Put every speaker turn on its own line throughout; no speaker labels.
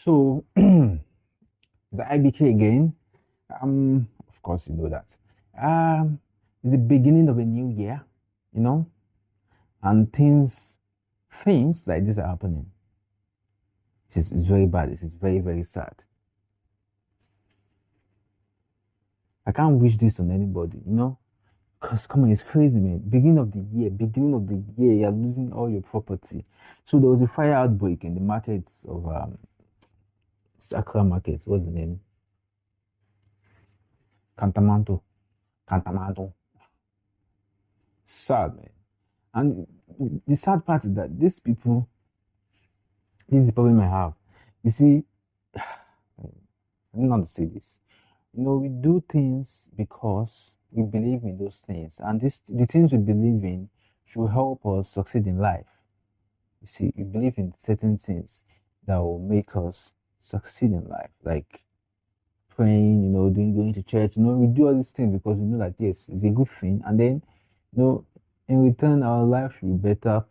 So, the iBk again. Of course, you know that. It's the beginning of a new year, you know, and things like this are happening. It's very bad. It's very, very sad. I can't wish this on anybody, you know, because come on, it's crazy, man. Beginning of the year, you're losing all your property. So there was a fire outbreak in the markets of Accra markets. What's the name? Cantamanto. Cantamanto. Sad, man. And the sad part is that these people, this is the problem I have. You see, I don't know how to say this. You know, we do things because we believe in those things, and the things we believe in should help us succeed in life. You see, we believe in certain things that will make us succeed in life, like praying, you know, going to church. You know, we do all these things because we know that yes, it's a good thing, and then, you know, in return, our life should be better,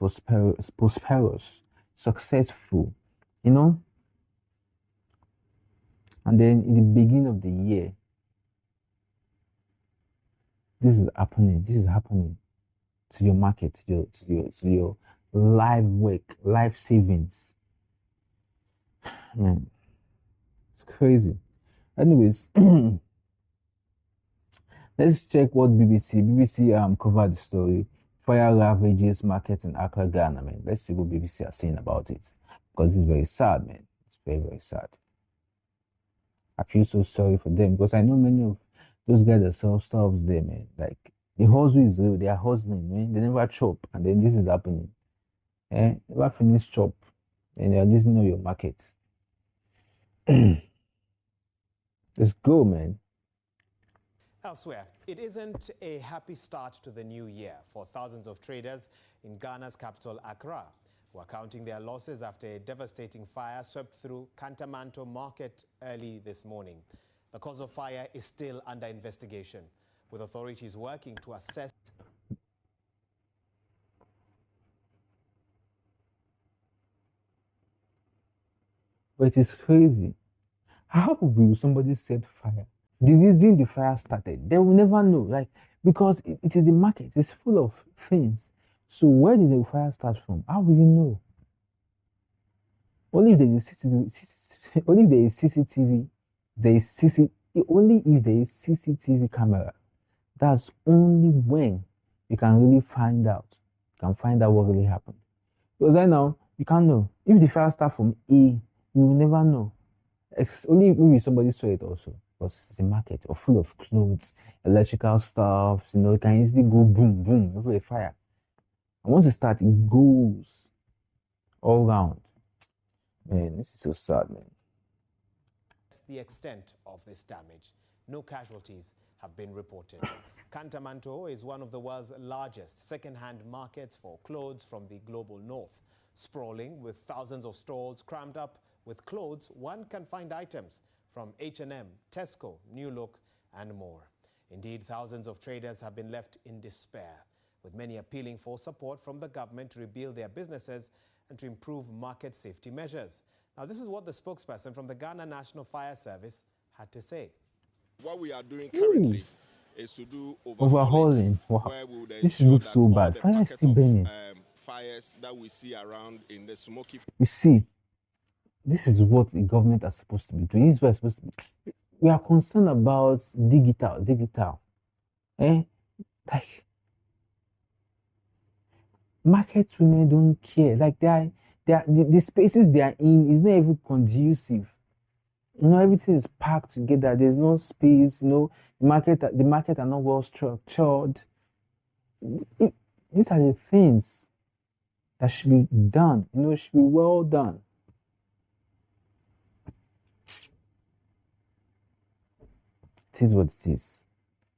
prosperous, successful, you know. And then in the beginning of the year, this is happening. This is happening to your market, to your life work, life savings. Man, it's crazy. Anyways, let's check what BBC covered the story. Fire Ravages Market in Accra, Ghana, man. Let's see what BBC are saying about it. Because it's very sad, man. It's very, very sad. I feel so sorry for them because I know many of those guys that sell stuff there, man. Like the hustle is real, they are hustling, man. They never chop, and then this is happening. Never finish chop, and you're losing all your market. Let's go, man.
Elsewhere, it isn't a happy start to the new year for thousands of traders in Ghana's capital, Accra, who are counting their losses after a devastating fire swept through Cantamanto Market early this morning. The cause of fire is still under investigation, with authorities working to assess.
But it is crazy. How will somebody set fire? The reason the fire started, they will never know. Like, because it is a market, it's full of things. So where did the fire start from? How will you know? Only if there is CCTV, only if there is CCTV, only if there is CCTV camera. That's only when you can really find out. You can find out what really happened. Because right now, you can't know. If the fire starts from A, you will never know. Only maybe somebody saw it also. Because it's a market or full of clothes, electrical stuff, you know, it can easily go boom, boom, over a fire. And once it starts, it goes all around. Man, this is so sad, man.
The extent of this damage. No casualties have been reported. Cantamanto is one of the world's largest second-hand markets for clothes from the global north. Sprawling with thousands of stalls crammed up with clothes, one can find items from H&M, Tesco, New Look, and more. Indeed, thousands of traders have been left in despair, with many appealing for support from the government to rebuild their businesses and to improve market safety measures. Now, this is what the spokesperson from the Ghana National Fire Service had to say.
What we are doing currently is to do
overhauling. Wow.
Where we would
This
ensure
looks
that
so bad. Fire is still burning.
Fires that we see around in the smoky.
You see, this is what the government are supposed to be doing. This is what we're supposed to be. We are concerned about digital. Like market women don't care. Like the spaces they are in is not even conducive. You know, everything is packed together. There's no space. You know, the market are not well structured. These are the things that should be done. You know, it should be well done. It is what it is.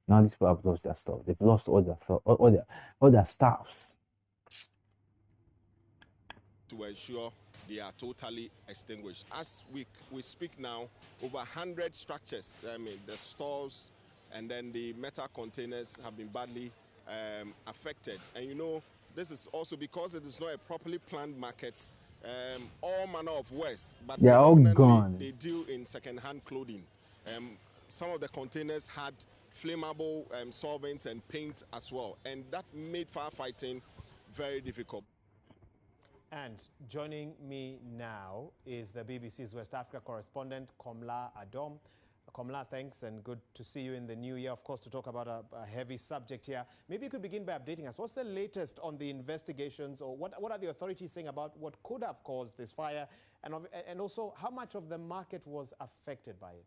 Now these people have lost their stuff. They've lost all their staffs.
To ensure they are totally extinguished. As we speak now, over 100 structures, the stores and then the metal containers have been badly affected. And you know, this is also because it is not a properly planned market. all manner of wares, but
They're all
predominantly
gone.
they deal in second-hand clothing. Some of the containers had flammable solvents and paint as well, and that made firefighting very difficult.
And joining me now is the BBC's West Africa correspondent, Komla Adom. Komla, thanks, and good to see you in the new year, of course, to talk about a heavy subject here. Maybe you could begin by updating us. What's the latest on the investigations, or what are the authorities saying about what could have caused this fire, and also how much of the market was affected by it?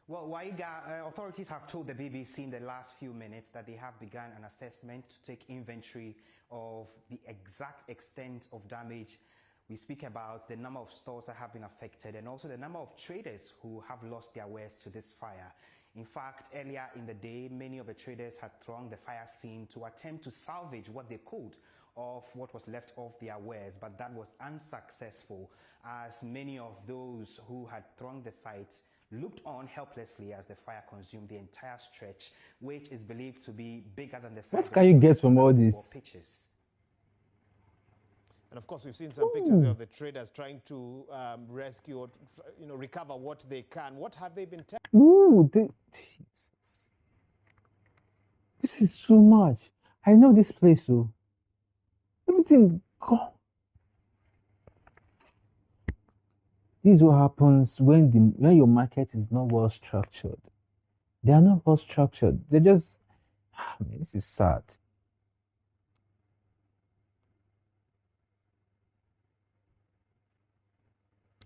Well, Waiga, authorities have told the BBC in the last few minutes that they have begun an assessment to take inventory of the exact extent of damage. We speak about the number of stores that have been affected and also the number of traders who have lost their wares to this fire. In fact, earlier in the day, many of the traders had thronged the fire scene to attempt to salvage what they could of what was left of their wares, but that was unsuccessful, as many of those who had thronged the site looked on helplessly as the fire consumed the entire stretch, which is believed to be bigger than the size.
What can you get from all this?
Pitches.
And of course, we've seen some pictures of the traders trying to rescue or recover what they can. What have they been telling?
Ooh, Jesus. This is so much. I know this place, so everything gone. This is what happens when your market is not well structured. They are not well structured. They just, man, this is sad.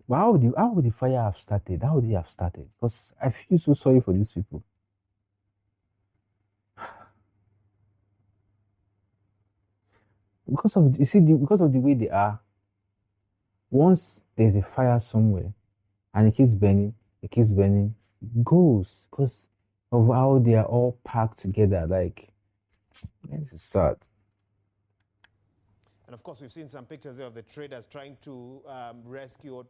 But how would the fire have started? How would it have started? Because I feel so sorry for these people. Because of the way they are. Once there's a fire somewhere and it keeps burning, it goes because of how they are all packed together. Like, this is sad.
And of course, we've seen some pictures of the traders trying to rescue or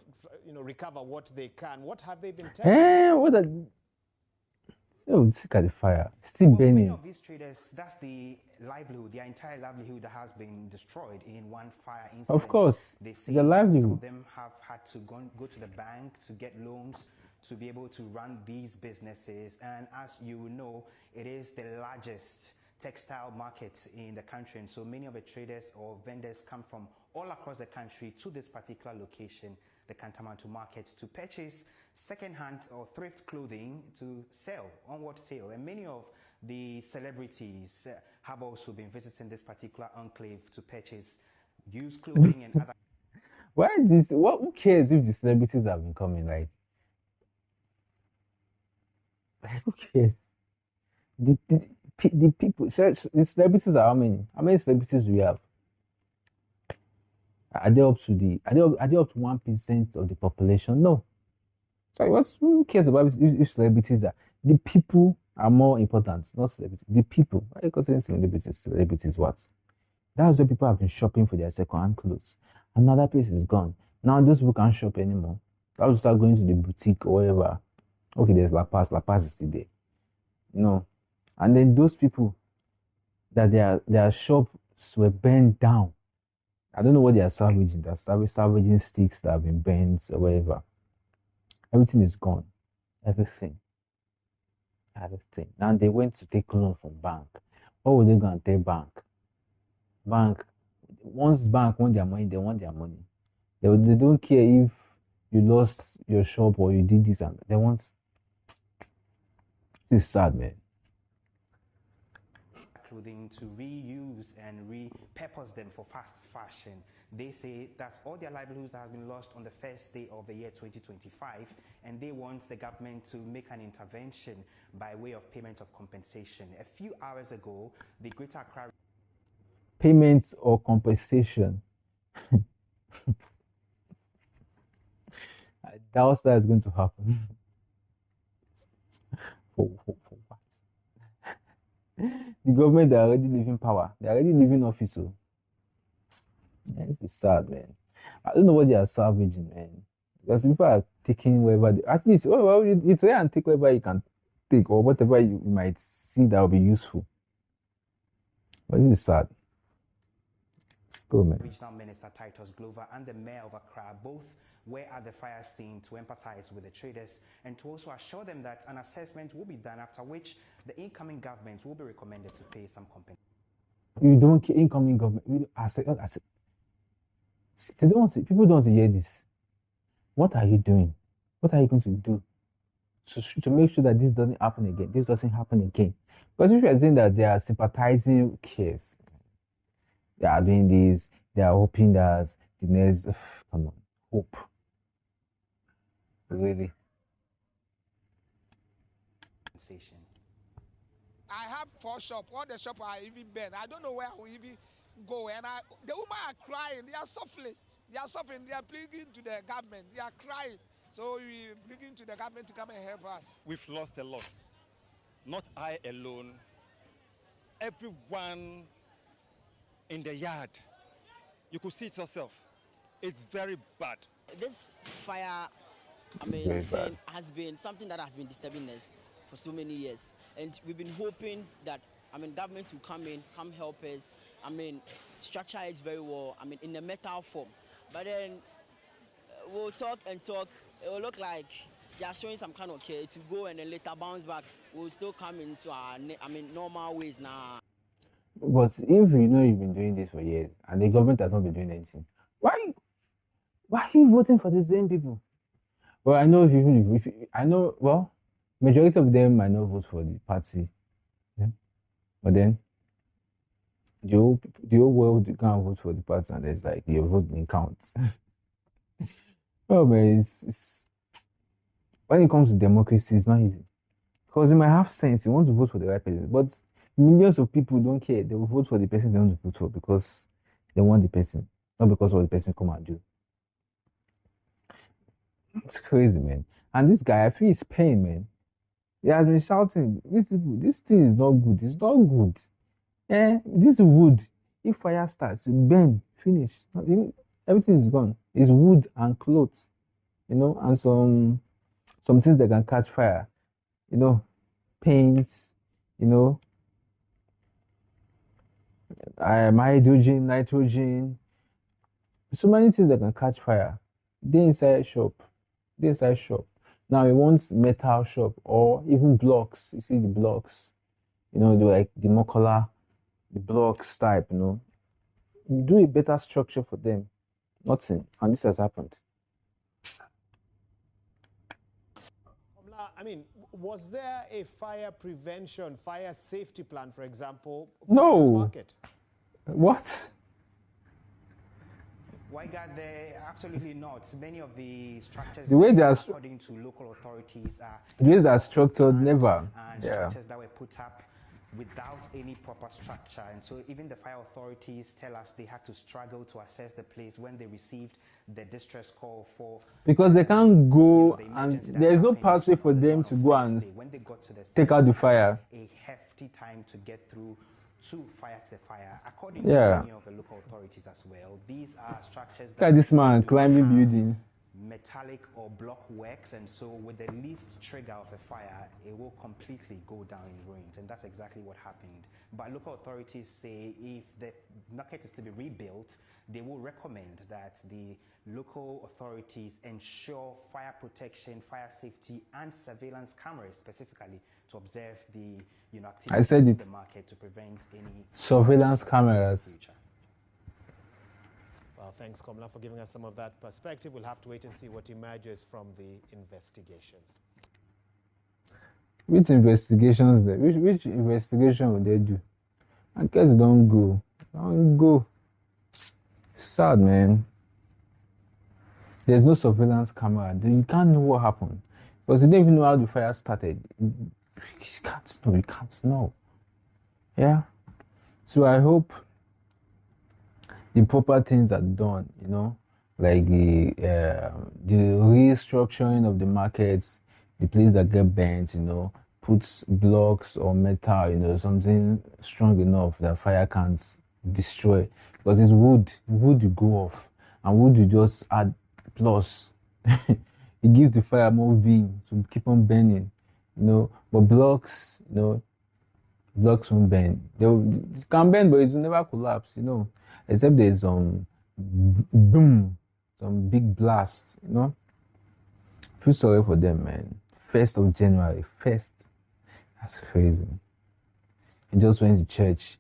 recover what they can. What have they been telling?
Oh, look at the fire. Still burning.
Many of these traders, that's the livelihood, their entire livelihood that has been destroyed in one fire incident.
Of course,
they say
the livelihood.
Some of them have had to go to the bank to get loans to be able to run these businesses. And as you know, it is the largest textile market in the country. And so many of the traders or vendors come from all across the country to this particular location, the Kantamanto market, to purchase second-hand or thrift clothing to sell, onward sale. And many of the celebrities have also been visiting this particular enclave to purchase used clothing and other.
Who cares if the celebrities have been coming? Like who cares? The people, the celebrities are how many? How many celebrities do we have? Are they up to 1% of the population? No. So who cares about if celebrities are? The people are more important, not celebrities. The people. Why are you considering celebrities? Celebrities what? That's where people have been shopping for their second-hand clothes. Another place is gone. Now those people can't shop anymore. They'll start going to the boutique or wherever. Okay, there's La Paz. La Paz is still there. And then those people that their shops were burned down. I don't know what they are salvaging. They're salvaging sticks that have been burned or whatever. Everything is gone. Everything. Now they went to take loan from bank. What were they going to take bank? Once bank want their money, they want their money. They don't care if you lost your shop or you did this and they want. This is sad, man.
Clothing to reuse and repurpose them for fast fashion. They say that's all their livelihoods that have been lost on the first day of the year 2025, and they want the government to make an intervention by way of payment of compensation. A few hours ago, the Greater Accra
payment or compensation. I doubt that is going to happen. for what? The government, they're already leaving power. They're already leaving office. So. Yeah, this is sad, man. I don't know what they are salvaging, man. Because people are taking whatever, at least, you try and take whatever you can take or whatever you might see that will be useful. But this is sad. Let's go, man.
Regional Minister Titus Glover and the Mayor of Accra both were at the fire scene to empathize with the traders and to also assure them that an assessment will be done, after which the incoming government will be recommended to pay some compensation.
You don't care, incoming government. I said, they don't want to, people don't want to hear this. What are you doing? What are you going to do to make sure that this doesn't happen again? This doesn't happen again. Because if you are saying that they are sympathizing, who cares? They are doing this. They are hoping that the next, come on, hope. Really.
I have 4 shops. All the shops are even bad. I don't know where I will even go. And the women are crying. They are suffering. They are suffering. They are pleading to the government. They are crying. So we pleading to the government to come and help us.
We've lost a lot. Not I alone. Everyone in the yard. You could see it yourself. It's very bad.
This fire, has been something that has been disturbing us for so many years. And we've been hoping that, governments will come in, come help us. Structure it very well, in a metal form. But then we'll talk and talk. It will look like they are showing some kind of care to go and then later bounce back. We'll still come into our, normal ways now.
But if you know you've been doing this for years and the government has not been doing anything, why are you voting for the same people? Well, I know majority of them might not vote for the party, yeah? But then the whole world can't vote for the party, and there's like your vote didn't count. Oh man, it's when it comes to democracy, it's not easy because you might have sense, you want to vote for the right person, but millions of people don't care. They will vote for the person they want to vote for because they want the person, not because of what the person come and do. It's crazy, man. And this guy, I feel his pain, man. He has been shouting, this thing is not good. It's not good. This wood, if fire starts, you burn, finish. Everything is gone. It's wood and clothes, and some things that can catch fire, paints, hydrogen, nitrogen, so many things that can catch fire. They're inside shop. Now he wants metal shop or even blocks. You see the blocks, like the mokola, the blocks type, do a better structure for them. Nothing, and this has happened.
Was there a fire prevention, fire safety plan, for example, for
No.
this market?
What?
Why got there? Absolutely not. Many of the structures,
The way they are,
according to local authorities, are
the ways they are structured, never.
and
Yeah.
structures that were put up without any proper structure. And so even the fire authorities tell us they had to struggle to assess the place when they received the distress call for,
Because they can't go
the
and
emergency that
there is no
happened
pathway for
on
them to go and
Thursday. When they got to the
take
scene,
out the fire.
a hefty time to get through to fight the fire. According
Yeah.
to many of the local authorities as well, these are structures
Look at this man
do
climbing
have
building.
metallic or block works, and so with the least trigger of a fire, it will completely go down in ruins, and that's exactly what happened. But local authorities say if the market is to be rebuilt, they will recommend that the local authorities ensure fire protection, fire safety, and surveillance cameras specifically to observe the activities
I said
of
it.
the market to prevent any
Surveillance
in the
cameras.
future.
Well, thanks, Komla, for giving us some of that perspective. We'll have to wait and see what emerges from the investigations.
Which investigations there? Which investigation will they do? I guess don't go. Don't go. Sad, man. There's no surveillance camera. You can't know what happened. Because you don't even know how the fire started. You can't know. You can't know. Yeah. So I hope the proper things are done, like the restructuring of the markets, the place that get bent, puts blocks or metal, something strong enough that fire can't destroy. Because it's wood. Wood you go off. And wood you just add plus. It gives the fire more vim to keep on burning, But blocks, blocks won't bend. It can bend, but it will never collapse, except there's boom, some big blast, Feel sorry for them, man. 1st of January, 1st. That's crazy. You just went to church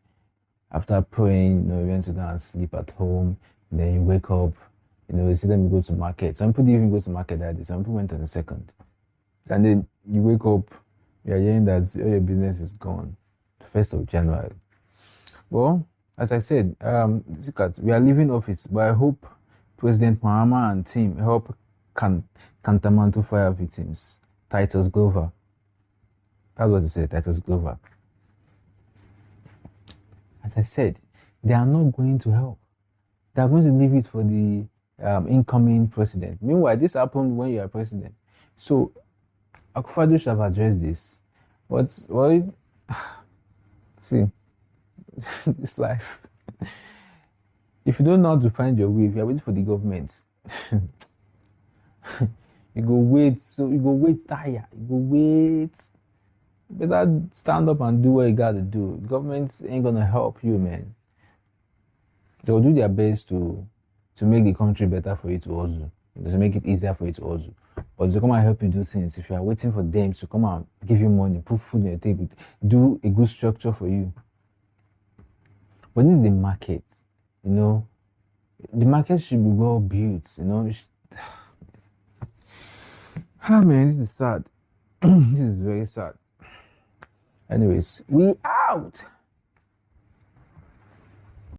after praying, you went to go and sleep at home, and then you wake up, you see them go to market. Some people didn't even go to market that day, some people went on the 2nd. And then you wake up, you're hearing that all your business is gone. 1st of January. Well, as I said, we are leaving office, but I hope President Mahama and team help countermantle fire victims. Titus Glover. That's what they said, Titus Glover. As I said, they are not going to help. They are going to leave it for the incoming president. Meanwhile, this happened when you are president. So, Akufo-Addo should have addressed this. But, see, this life. If you don't know how to find your way, if you are waiting for the government, you go wait, tire, you go wait. Better stand up and do what you gotta do. Government ain't gonna help you, man. They'll do their best to make the country better for you to hustle, to make it easier for you to hustle. But to come and help you do things, if you are waiting for them to come and give you money, put food on your table, do a good structure for you. But this is the market, The market should be well built, Man, this is sad. This is very sad. Anyways, we out.